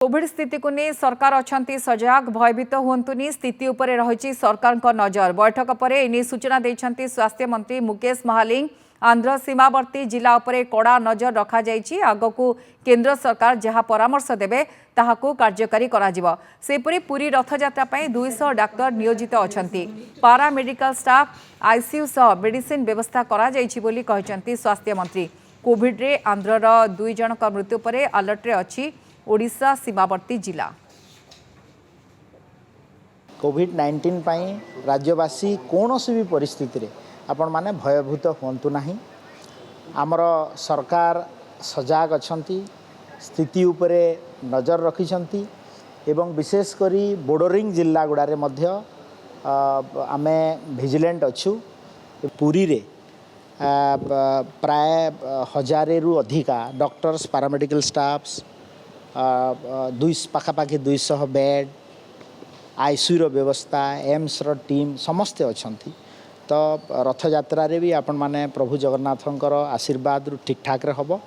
Covid स्थिति को नहीं सरकार अछंती सजग भयभीत हुंतुनी स्थिति उपरे रही सरकार का नजर बैठक पर एने सूचना देछंती स्वास्थ्य मंत्री मुकेश महालिंग आंध्र सीमावर्ती जिला उपरे कड़ा नजर रखा जायछि आगकू केंद्र सरकार जहां परामर्श देबे ताहाकू कार्यकारी कराजिबो सेपरि पुरी रथयात्रा पई 200 डाक्टर नियोजित अछंती पारामेडिकल स्टाफ आईसीयू सह मेडिसिन व्यवस्था करा जायछि बोली कहिसंती स्वास्थ्य मंत्री कोविड रे आंध्रर 2 जनक मृत्यु परे अलर्ट रे अछि ओडिशा सीमावर्ती जिला कोविड-19 पाई राज्यवासी कौन भी परिस्थिति रे आपण माने भयभूत होंतु नाही आमर सरकार सजाग अछंती स्थिति उपरे नजर रखिछंती एवं विशेष करी बॉर्डरिंग जिला गुड़ारे मध्य आमे विजिलेंट अछु पुरी रे प्राय 1000 रु अधिका डॉक्टर्स पैरामेडिकल स्टाफ्स पाखापाखि 200 बेड आईसीयू व्यवस्था एम्स टीम समस्ते अछंती तो रथ यात्रा रे भी आपण माने प्रभु जगन्नाथंकर आशीर्वाद ठीक ठाक रे हबो।